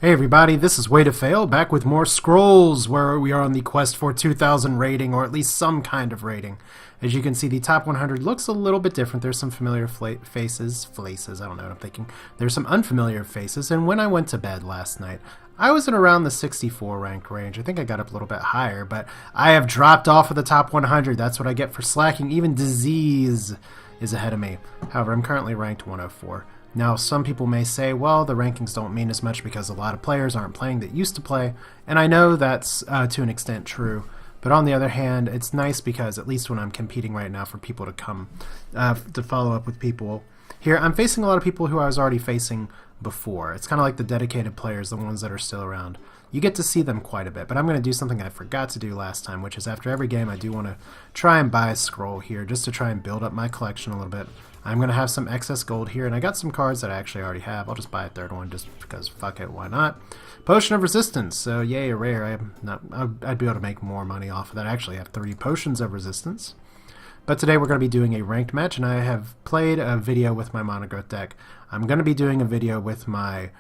Hey everybody, this is Way to Fail, back with more scrolls, where we are on the quest for 2,000 rating, or at least some kind of rating. As you can see, the top 100 looks a little bit different. There's some familiar faces, I don't know what I'm thinking. There's some unfamiliar faces, and when I went to bed last night, I was in around the 64 ranked range. I think I got up a little bit higher, but I have dropped off of the top 100. That's what I get for slacking. Even Disease is ahead of me. However, I'm currently ranked 104. Now, some people may say, well, the rankings don't mean as much because a lot of players aren't playing that used to play, and I know that's to an extent true. But on the other hand, it's nice because at least when I'm competing right now for people to come to follow up with people here, I'm facing a lot of people who I was already facing before. It's kind of like the dedicated players, the ones that are still around. You get to see them quite a bit, but I'm going to do something I forgot to do last time, which is after every game I do want to try and buy a scroll here just to try and build up my collection a little bit. I'm going to have some excess gold here, and I got some cards that I actually already have. I'll just buy a third one just because fuck it, why not? Potion of Resistance, so yay, a rare. I'd be able to make more money off of that. I actually have 3 Potions of Resistance. But today we're going to be doing a ranked match, and I have played a video with my Monogrowth deck. I'm going to be doing a video with my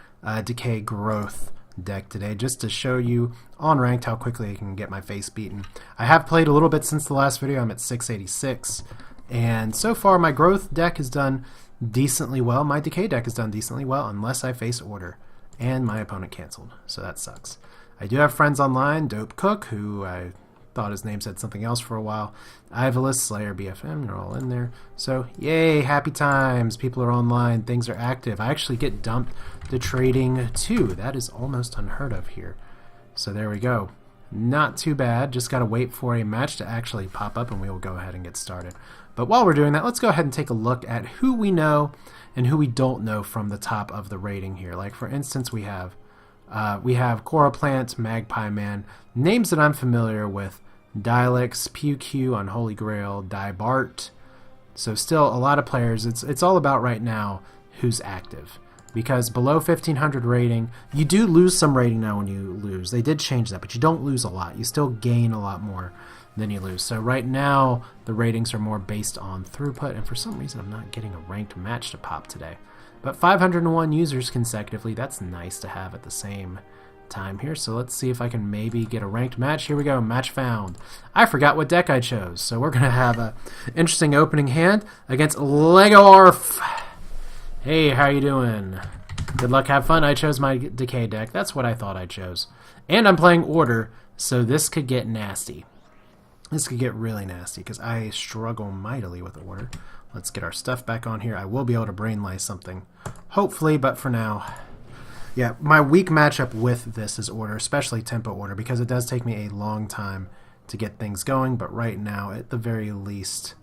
Decay Growth deck today just to show you on ranked how quickly I can get my face beaten. I have played a little bit since the last video. I'm at 686. And so far, my Growth deck has done decently well. My Decay deck has done decently well, unless I face Order. And my opponent canceled, so that sucks. I do have friends online, Dope Cook, who I thought his name said something else for a while. Ivalus, Slayer, BFM, they're all in there. So, yay, happy times. People are online, things are active. I actually get dumped to trading too. That is almost unheard of here. So there we go. Not too bad. Just got to wait for a match to actually pop up, and we will go ahead and get started. But while we're doing that, let's go ahead and take a look at who we know and who we don't know from the top of the rating here. Like, for instance, we have Cora Plant, Magpie Man, names that I'm familiar with, Dialix, PewQ, Unholy Grail, Dibart. So still a lot of players. It's all about right now who's active. Because below 1500 rating, you do lose some rating now when you lose. They did change that, but you don't lose a lot. You still gain a lot more than you lose. So right now, the ratings are more based on throughput, and for some reason I'm not getting a ranked match to pop today. But 501 users consecutively, that's nice to have at the same time here. So let's see if I can maybe get a ranked match. Here we go, match found. I forgot what deck I chose, so we're going to have a interesting opening hand against Lego Arf. Hey, how you doing? Good luck, have fun. I chose my Decay deck. That's what I thought I chose. And I'm playing Order, so this could get nasty. This could get really nasty because I struggle mightily with Order. Let's get our stuff back on here. I will be able to brain lice something, hopefully, but for now, yeah, my weak matchup with this is Order, especially Tempo Order, because it does take me a long time to get things going, but right now, at the very least...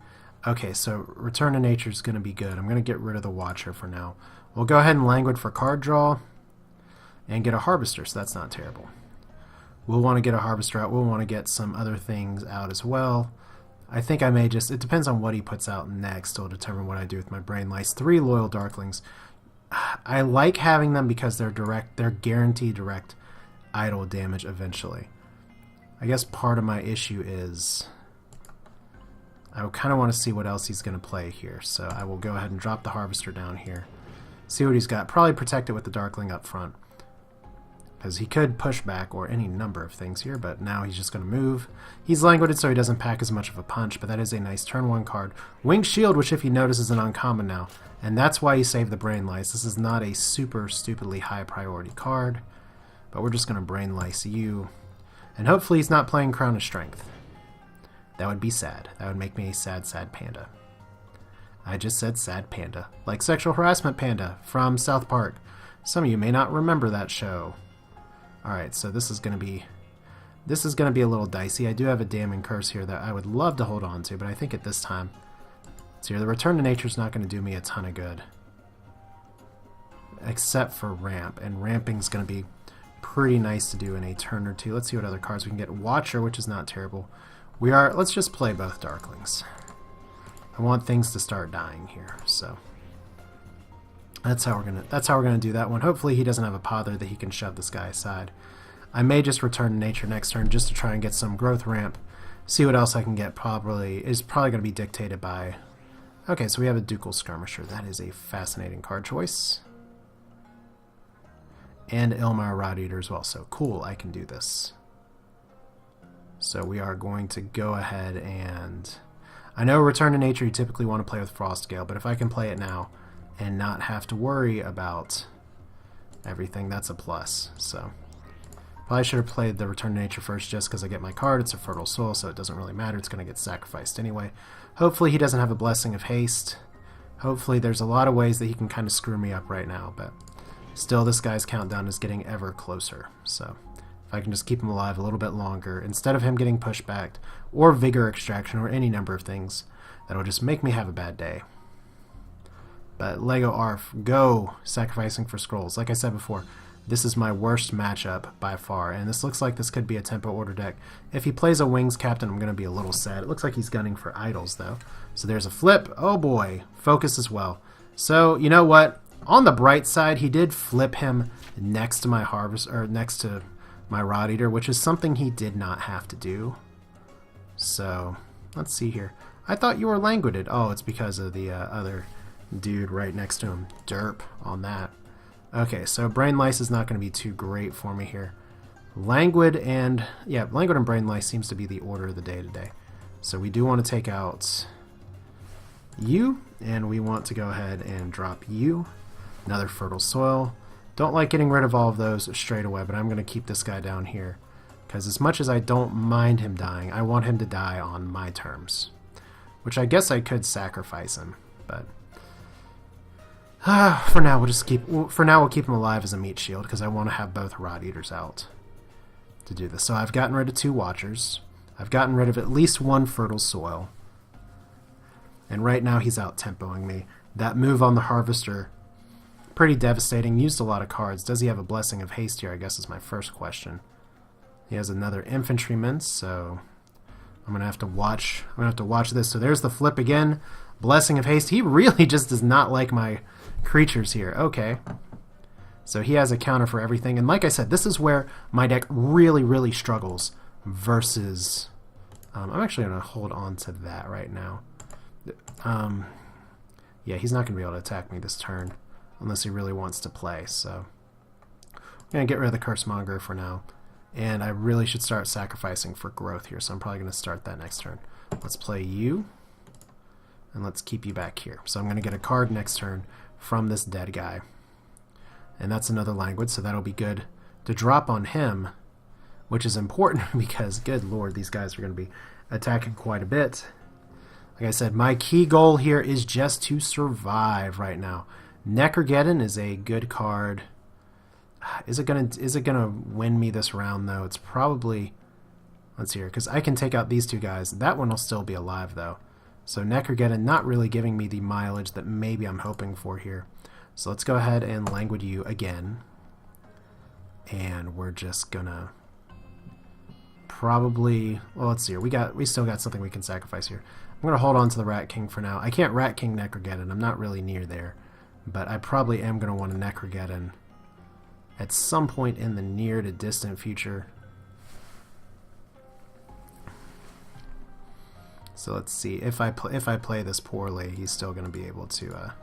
Okay, so Return to Nature is going to be good. I'm going to get rid of the Watcher for now. We'll go ahead and Languid for card draw and get a Harvester, so that's not terrible. We'll want to get a Harvester out. We'll want to get some other things out as well. I think I may just... It depends on what he puts out next. It'll determine what I do with my Brain Lice. 3 Loyal Darklings. I like having them because they're direct. They're guaranteed direct idle damage eventually. I guess part of my issue is... I kind of want to see what else he's going to play here. So I will go ahead and drop the Harvester down here. See what he's got. Probably protect it with the Darkling up front. Because he could push back or any number of things here, but now he's just going to move. He's languided so he doesn't pack as much of a punch, but that is a nice turn 1 card. Winged Shield, which if you notice is an uncommon now, and that's why you save the Brain Lice. This is not a super stupidly high priority card, but we're just going to Brain Lice you. And hopefully he's not playing Crown of Strength. That would be sad. That would make me a sad, sad panda. I just said sad panda. Like Sexual Harassment Panda from South Park. Some of you may not remember that show. Alright, so this is going to be a little dicey. I do have a Damning Curse here that I would love to hold on to, but I think at this time, so here, the Return to Nature is not going to do me a ton of good. Except for Ramp, and Ramping's going to be pretty nice to do in a turn or two. Let's see what other cards we can get. Watcher, which is not terrible. Let's just play both Darklings. I want things to start dying here, so that's how we're gonna do that one. Hopefully he doesn't have a pother that he can shove this guy aside. I may just Return to Nature next turn just to try and get some growth ramp. See what else I can get. Is probably gonna be dictated by... Okay, so we have a Ducal Skirmisher. That is a fascinating card choice. and Ilmar Rod Eater as well. So cool, I can do this. So we are going to go ahead and... I know Return to Nature you typically want to play with Frostgale, but if I can play it now and not have to worry about everything, that's a plus. So probably should have played the Return to Nature first just because I get my card. It's a Fertile Soil, so it doesn't really matter. It's going to get sacrificed anyway. Hopefully he doesn't have a Blessing of Haste. Hopefully there's a lot of ways that he can kind of screw me up right now, but still this guy's countdown is getting ever closer. So if I can just keep him alive a little bit longer, instead of him getting pushed back, or Vigor Extraction, or any number of things, that'll just make me have a bad day. But Lego Arf, go! Sacrificing for Scrolls. Like I said before, this is my worst matchup by far, and this looks like this could be a Tempo Order deck. If he plays a Wings Captain, I'm going to be a little sad. It looks like he's gunning for Idols, though. So there's a flip. Oh boy. Focus as well. So, you know what? On the bright side, he did flip him next to my Harvest, or next to my Rod Eater, which is something he did not have to do. So, let's see here. I thought you were languided. Oh, it's because of the other dude right next to him. Derp on that. Okay, so Brain Lice is not going to be too great for me here. Languid and Brain Lice seems to be the order of the day today. So we do want to take out you, and we want to go ahead and drop you. Another Fertile Soil. Don't like getting rid of all of those straight away, but I'm going to keep this guy down here. Because as much as I don't mind him dying, I want him to die on my terms. Which I guess I could sacrifice him, but... for now, we'll keep him alive as a meat shield, because I want to have both Rod Eaters out to do this. So I've gotten rid of 2 Watchers. I've gotten rid of at least 1 Fertile Soil. And right now he's out-tempoing me. That move on the Harvester, pretty devastating. Used a lot of cards. Does he have a Blessing of Haste here, I guess is my first question. He has another Infantryman, so I'm going to have to watch this. So there's the flip again. Blessing of Haste. He really just does not like my creatures here. Okay. So he has a counter for everything. And like I said, this is where my deck really, really struggles versus... I'm actually going to hold on to that right now. Yeah, he's not going to be able to attack me this turn unless he really wants to play. So I'm going to get rid of the Cursemonger for now. And I really should start sacrificing for growth here. So I'm probably going to start that next turn. Let's play you. And let's keep you back here. So I'm going to get a card next turn from this dead guy. And that's another language, so that'll be good to drop on him, which is important because, good lord, these guys are going to be attacking quite a bit. Like I said, my key goal here is just to survive right now. Necrogeddon is a good card. Is it gonna win me this round, though? It's probably... Let's see here, because I can take out these 2 guys. That one will still be alive, though. So Necrogeddon not really giving me the mileage that maybe I'm hoping for here. So let's go ahead and languid you again. And we're just gonna probably... Well, let's see here. We still got something we can sacrifice here. I'm gonna hold on to the Rat King for now. I can't Rat King Necrogeddon. I'm not really near there. But I probably am gonna want a Necrogeddon at some point in the near to distant future. So let's see, if I play this poorly, he's still going to be able to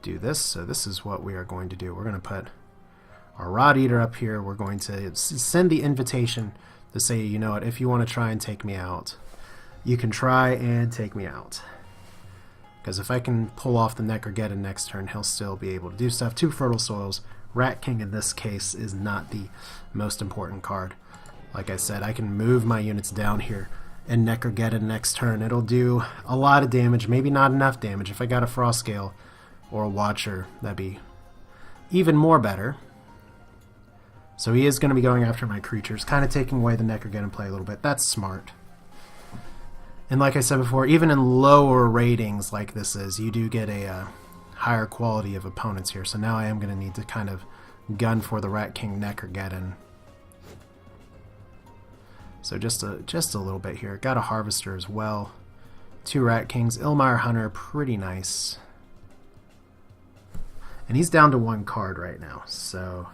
do this. So this is what we are going to do. We're going to put our Rod Eater up here. We're going to send the invitation to say, you know what, if you want to try and take me out, you can try and take me out. Because if I can pull off the Necrogeddon next turn, he'll still be able to do stuff. 2 Fertile Soils. Rat King in this case is not the most important card. Like I said, I can move my units down here and Necrogeddon next turn. It'll do a lot of damage, maybe not enough damage. If I got a Frostgale or a Watcher, that'd be even more better. So he is going to be going after my creatures, kind of taking away the Necrogeddon play a little bit. That's smart. And like I said before, even in lower ratings like this is, you do get a higher quality of opponents here. So now I am going to need to kind of gun for the Rat King Necrogeddon. So just a little bit here. Got a Harvester as well. 2 Rat Kings. Ilmar Hunter, pretty nice. And he's down to 1 card right now. So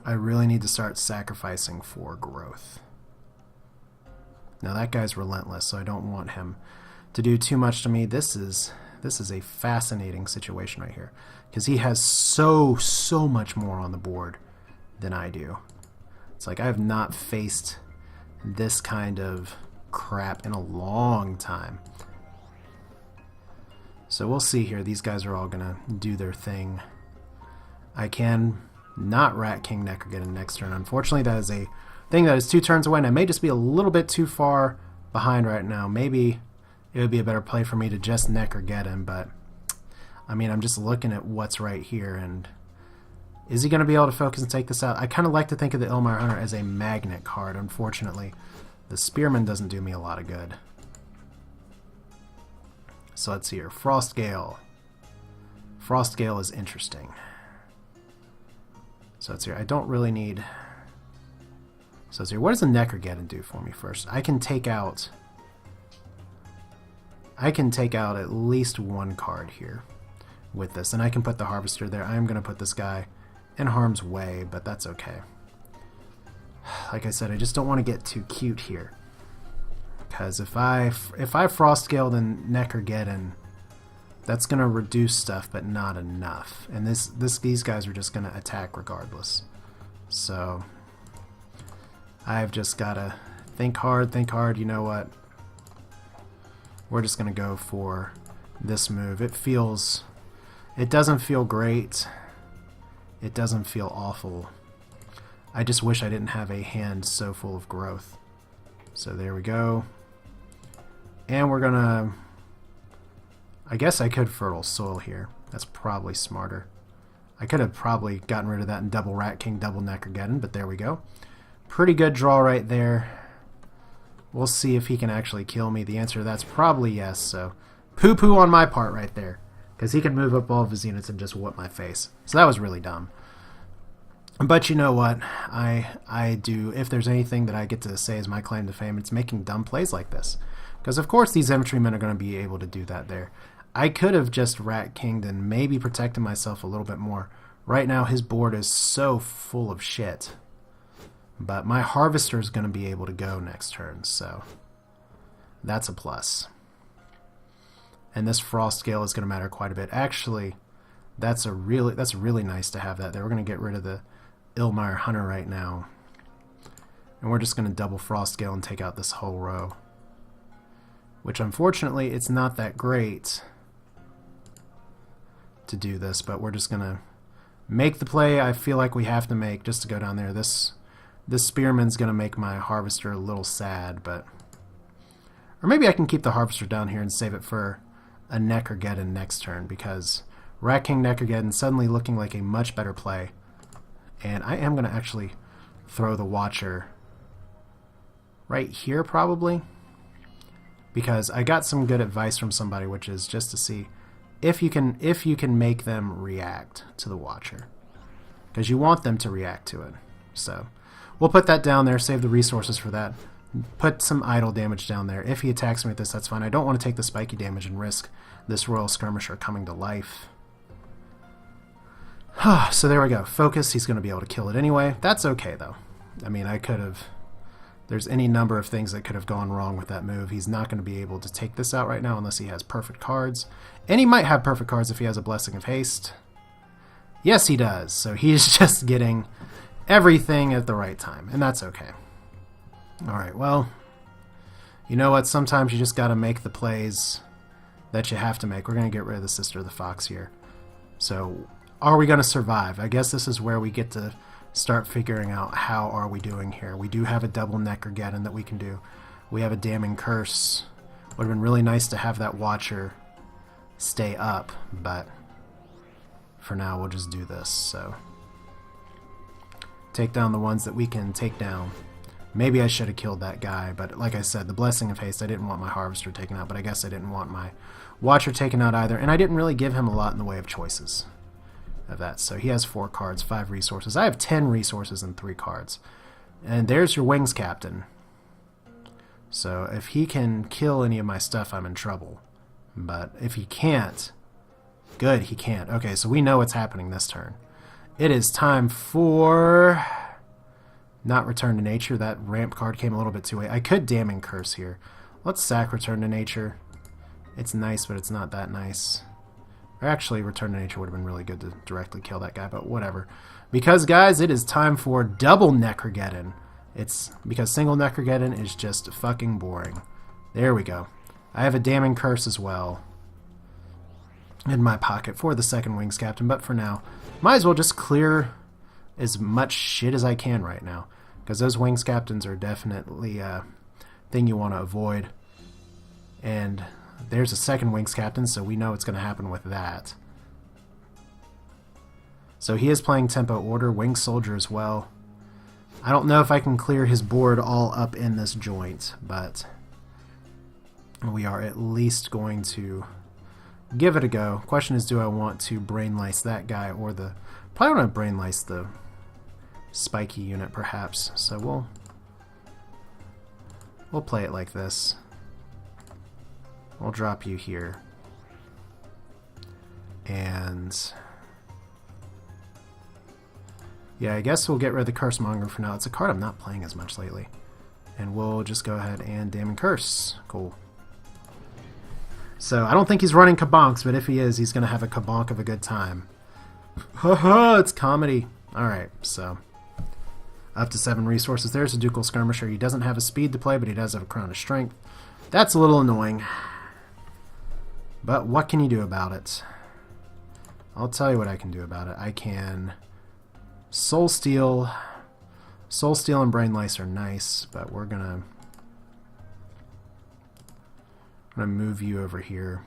I really need to start sacrificing for growth. Now that guy's relentless, so I don't want him to do too much to me. This is This is a fascinating situation right here. Because he has so much more on the board than I do. It's like I have not faced this kind of crap in a long time. So we'll see here. These guys are all going to do their thing. I can not Rat King Necrogeddon next turn. Unfortunately, that is a thing that is 2 turns away, and I may just be a little bit too far behind right now. Maybe it would be a better play for me to just Necrogeddon, but I mean, I'm just looking at what's right here, and is he going to be able to focus and take this out? I kind of like to think of the Ilmire Hunter as a magnet card. Unfortunately, the Spearman doesn't do me a lot of good. So let's see here. Frostgale. Frostgale is interesting. So let's see here. I don't really need... So let's see here. What does a Necrogeddon do for me first? I can take out at least 1 card here with this, and I can put the Harvester there. I am going to put this guy in harm's way, but that's okay. Like I said, I just don't want to get too cute here, because if I Frostgale and Necrogeddon, that's going to reduce stuff, but not enough. And these guys are just going to attack regardless. So I've just got to think hard, think hard. You know what? We're just going to go for this move. It doesn't feel great. It doesn't feel awful. I just wish I didn't have a hand so full of growth. So there we go. And we're going to... I guess I could Fertile Soil here. That's probably smarter. I could have probably gotten rid of that and double Rat King, double Necrogeddon, but there we go. Pretty good draw right there. We'll see if he can actually kill me. The answer to that's probably yes, so poo-poo on my part right there. Because he can move up all of his units and just whoop my face. So that was really dumb. But you know what? I do, if there's anything that I get to say is my claim to fame, it's making dumb plays like this. Because of course these infantrymen are going to be able to do that there. I could have just Rat Kinged and maybe protected myself a little bit more. Right now his board is so full of shit. But my Harvester is going to be able to go next turn, so that's a plus. And this Frostgale is going to matter quite a bit. Actually, that's really nice to have that there. We're going to get rid of the Ilmire Hunter right now. And we're just going to double Frostgale and take out this whole row. Which unfortunately, it's not that great to do this, but we're just going to make the play I feel like we have to make just to go down there. This Spearman's going to make my Harvester a little sad, but... Or maybe I can keep the Harvester down here and save it for a Necrogeddon next turn, because Rat King Necrogeddon suddenly looking like a much better play. And I am going to actually throw the Watcher right here, probably. Because I got some good advice from somebody, which is just to see if you can make them react to the Watcher. Because you want them to react to it. So... we'll put that down there, save the resources for that. Put some idle damage down there. If he attacks me with this, that's fine. I don't want to take the spiky damage and risk this Royal Skirmisher coming to life. So there we go. Focus, he's going to be able to kill it anyway. That's okay, though. I mean, I could have... There's any number of things that could have gone wrong with that move. He's not going to be able to take this out right now unless he has perfect cards. And he might have perfect cards if he has a Blessing of Haste. Yes, he does. So he's just getting... everything at the right time, and that's okay. Alright, well, you know what? Sometimes you just gotta make the plays that you have to make. We're gonna get rid of the Sister of the Fox here. So, are we gonna survive? I guess this is where we get to start figuring out how are we doing here. We do have a double Necrogeddon that we can do. We have a Damning Curse. Would have been really nice to have that Watcher stay up, but for now we'll just do this, so... take down the ones that we can take down. Maybe I should have killed that guy, but like I said, the Blessing of Haste, I didn't want my Harvester taken out, but I guess I didn't want my Watcher taken out either, and I didn't really give him a lot in the way of choices of that. So he has 4 cards, 5 resources. I have 10 resources and 3 cards. And there's your Wings Captain. So if he can kill any of my stuff, I'm in trouble. But if he can't, good, he can't. Okay, so we know what's happening this turn. It is time for... not Return to Nature. That ramp card came a little bit too late. I could Damning Curse here. Let's sack Return to Nature. It's nice, but it's not that nice. Or actually, Return to Nature would have been really good to directly kill that guy, but whatever. Because, guys, it is time for double Necrogeddon. It's because single Necrogeddon is just fucking boring. There we go. I have a Damning Curse as well in my pocket for the second Wings Captain, but for now, might as well just clear as much shit as I can right now. Because those Wings Captains are definitely a thing you want to avoid. And there's a second Wings Captain, so we know what's going to happen with that. So he is playing Tempo Order, Winged Soldier as well. I don't know if I can clear his board all up in this joint, but we are at least going to give it a go. Question is, do I want to Brain Lice that guy or the... Probably want to Brain Lice the spiky unit, perhaps. So we'll play it like this. We'll drop you here. And yeah, I guess we'll get rid of the Curse Monger for now. It's a card I'm not playing as much lately. And we'll just go ahead and Damn Curse. Cool. So I don't think he's running Kabonks, but if he is, he's going to have a Kabonk of a good time. Haha, it's comedy. Alright, so up to 7 resources. There's a Ducal Skirmisher. He doesn't have a speed to play, but he does have a Crown of Strength. That's a little annoying. But what can you do about it? I'll tell you what I can do about it. I can Soul Steal. Soul Steal and Brain Lice are nice, but we're gonna move you over here.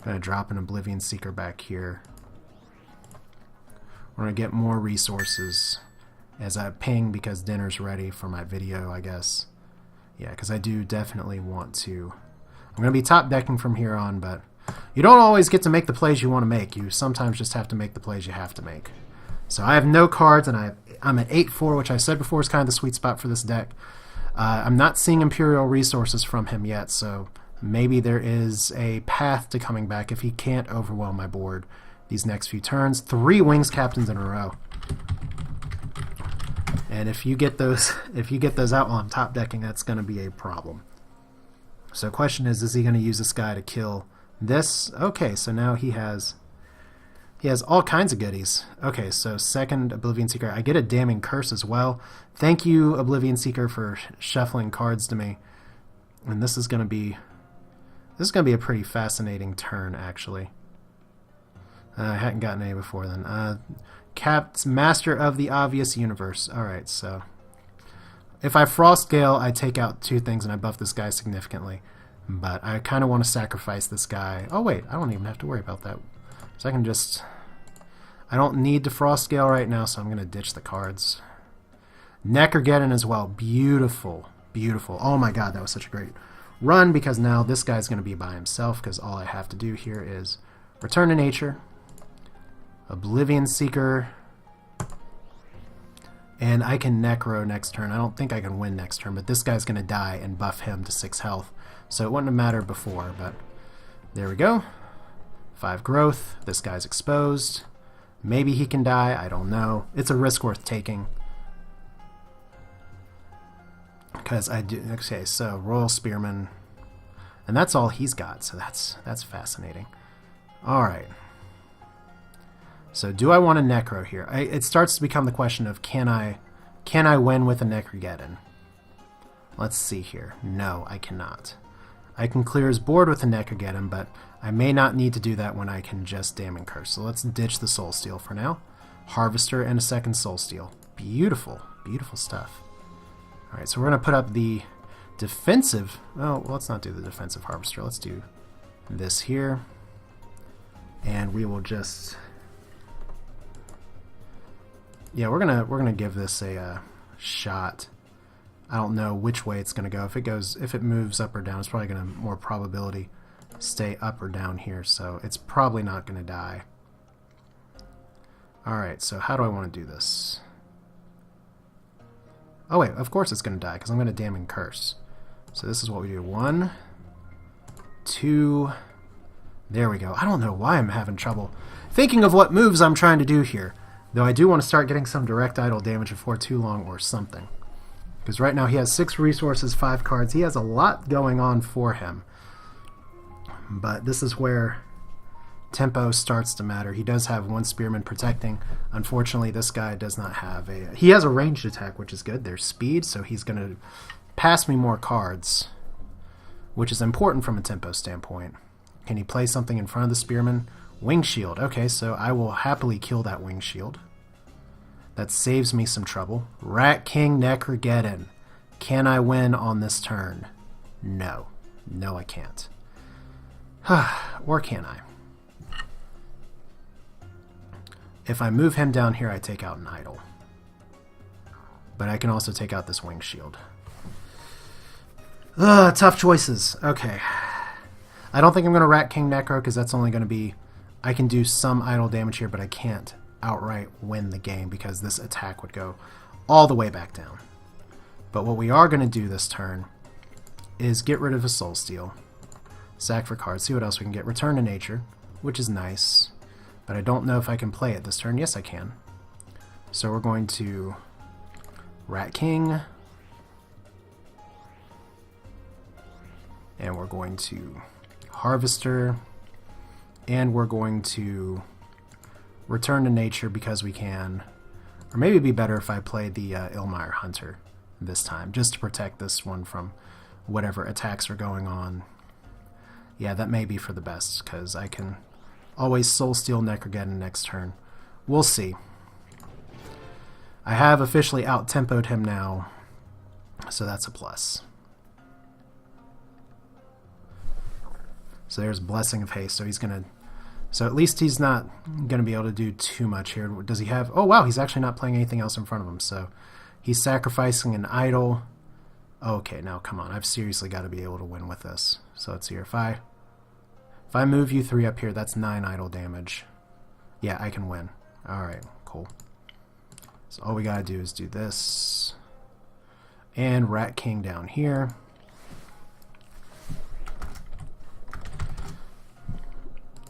I'm gonna drop an Oblivion Seeker back here. We're gonna get more resources as I ping because dinner's ready for my video, I guess. Yeah, because I do definitely want to. I'm going to be top decking from here on, but you don't always get to make the plays you want to make. You sometimes just have to make the plays you have to make. So I have no cards, and I'm at 8-4, which I said before is kind of the sweet spot for this deck. I'm not seeing Imperial resources from him yet, so maybe there is a path to coming back if he can't overwhelm my board these next few turns. 3 Wings Captains in a row. And if you get those out while I'm top decking, that's going to be a problem. So question is he going to use this guy to kill this? Okay, so now he has all kinds of goodies. Okay, so second Oblivion Seeker. I get a Damning Curse as well. Thank you, Oblivion Seeker, for shuffling cards to me. And this is going to be a pretty fascinating turn, actually. I hadn't gotten any before then. Cap's Master of the Obvious Universe. Alright, so if I Frost Gale, I take out 2 things and I buff this guy significantly. But I kind of want to sacrifice this guy. Oh wait, I don't even have to worry about that. So I can just... I don't need to Frost Gale right now, so I'm going to ditch the cards. Necrogeddon as well. Beautiful. Beautiful. Oh my god, that was such a great run, because now this guy's going to be by himself, because all I have to do here is Return to Nature, Oblivion Seeker, and I can Necro next turn. I don't think I can win next turn, but this guy's going to die and buff him to 6 health. So it wouldn't have mattered before, but there we go. 5 growth. This guy's exposed. Maybe he can die. I don't know. It's a risk worth taking. Because I do... Okay, so Royal Spearman. And that's all he's got, so that's fascinating. Alright. So do I want a Necro here? It starts to become the question of can I win with a Necrogeddon? Let's see here. No, I cannot. I can clear his board with a Necrogeddon, but I may not need to do that when I can just Damn and Curse. So let's ditch the Soul Steal for now. Harvester and a second Soul Steal. Beautiful. Beautiful stuff. Alright, so we're going to put up the defensive... Oh, well, let's not do the defensive Harvester. Let's do this here. And we will just... Yeah, we're gonna give this a shot. I don't know which way it's gonna go. If it moves up or down, it's probably gonna more probability stay up or down here. So it's probably not gonna die. All right. So how do I want to do this? Oh wait, of course it's gonna die because I'm gonna Damn and Curse. So this is what we do. 1, 2. There we go. I don't know why I'm having trouble thinking of what moves I'm trying to do here. Though I do want to start getting some direct idle damage before too long or something. Because right now he has 6 resources, 5 cards. He has a lot going on for him. but this is where tempo starts to matter. He does have one spearman protecting. Unfortunately, this guy does not have a... He has a ranged attack, which is good. There's speed, so he's going to pass me more cards, which is important from a tempo standpoint. Can he play something in front of the spearman? Wing shield. Okay, so I will happily kill that wing shield. That saves me some trouble. Rat King Necrogeddon. Can I win on this turn? No. No, I can't. Or can I? If I move him down here, I take out an idol. But I can also take out this wing shield. Tough choices. Okay. I don't think I'm going to Rat King Necro because that's only going to be... I can do some idle damage here, but I can't outright win the game because this attack would go all the way back down. But what we are going to do this turn is get rid of a Soul Steal. Sack for cards. See what else we can get. Return to Nature, which is nice. But I don't know if I can play it this turn. Yes, I can. So we're going to Rat King. And we're going to Harvester. And we're going to Return to Nature because we can. Or maybe it'd be better if I played the Ilmire Hunter this time, just to protect this one from whatever attacks are going on. Yeah, that may be for the best, because I can always Soul Steal Necrogeddon next turn. We'll see. I have officially out-tempoed him now, so that's a plus. So there's Blessing of Haste, so he's going to... So at least he's not going to be able to do too much here. Does he have... Oh, wow, he's actually not playing anything else in front of him, so he's sacrificing an idol. Okay, now come on. I've seriously got to be able to win with this. So let's see here. If I move you 3 up here, that's 9 idol damage. Yeah, I can win. Alright, cool. So all we got to do is do this. And Rat King down here.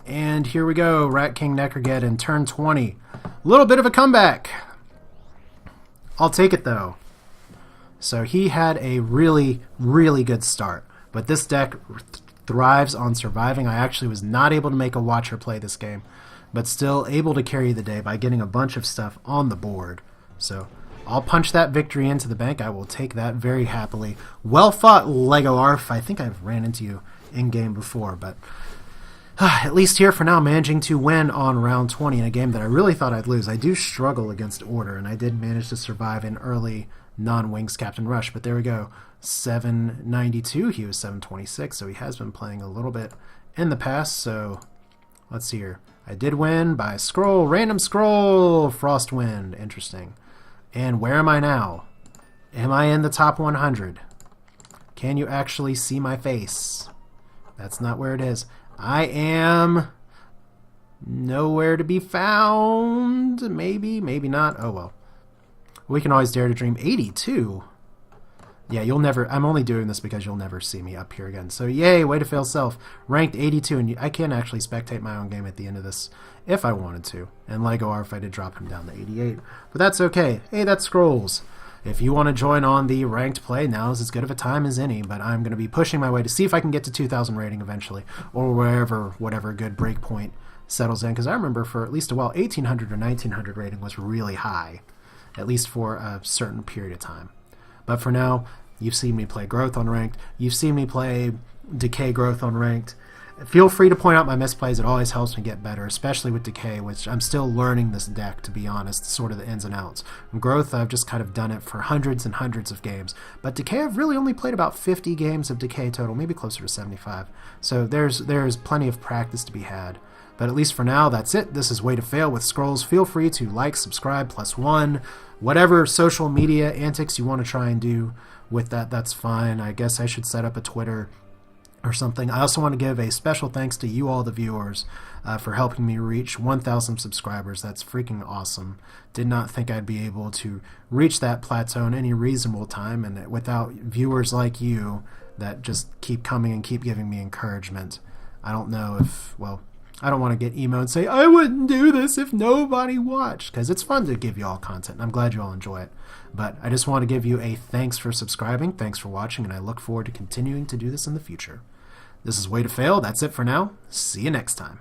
And here we go. Rat King Necrogeddon, turn 20. A little bit of a comeback. I'll take it, though. So he had a really, really good start. But this deck thrives on surviving. I actually was not able to make a watcher play this game, but still able to carry the day by getting a bunch of stuff on the board. So I'll punch that victory into the bank. I will take that very happily. Well fought, Lego Arf. I think I've ran into you in-game before, but... at least here for now, managing to win on round 20 in a game that I really thought I'd lose. I do struggle against Order, and I did manage to survive in early non-Wings Captain Rush, but there we go. 792, he was 726, so he has been playing a little bit in the past, so let's see here. I did win by scroll, random scroll, Frostwind, interesting. And where am I now? Am I in the top 100? Can you actually see my face? That's not where it is. I am nowhere to be found. Maybe, maybe not. Oh well. We can always dare to dream. 82? Yeah, you'll never... I'm only doing this because you'll never see me up here again. So yay, way to fail self. Ranked 82, and I can actually spectate my own game at the end of this if I wanted to. And Lego Arf, I did drop him down to 88. But that's okay. Hey, that's Scrolls. If you want to join on the ranked play, now is as good of a time as any, but I'm going to be pushing my way to see if I can get to 2,000 rating eventually, or whatever good breakpoint settles in, because I remember for at least a while, 1,800 or 1,900 rating was really high, at least for a certain period of time. But for now, you've seen me play Growth on ranked, you've seen me play Decay Growth on ranked. Feel free to point out my misplays. It always helps me get better, especially with Decay, which I'm still learning this deck, to be honest, sort of the ins and outs. In Growth, I've just kind of done it for hundreds and hundreds of games. But Decay, I've really only played about 50 games of Decay total, maybe closer to 75. So there's plenty of practice to be had. But at least for now, that's it. This is Way to Fail with Scrolls. Feel free to like, subscribe, +1, whatever social media antics you want to try and do with that, that's fine. I guess I should set up a Twitter or something. I also want to give a special thanks to you all, the viewers, for helping me reach 1,000 subscribers. That's freaking awesome. Did not think I'd be able to reach that plateau in any reasonable time, and without viewers like you that just keep coming and keep giving me encouragement. I don't know if, well, I don't want to get emo and say, I wouldn't do this if nobody watched, because it's fun to give you all content, and I'm glad you all enjoy it. But I just want to give you a thanks for subscribing, thanks for watching, and I look forward to continuing to do this in the future. This is Way to Fail. That's it for now. See you next time.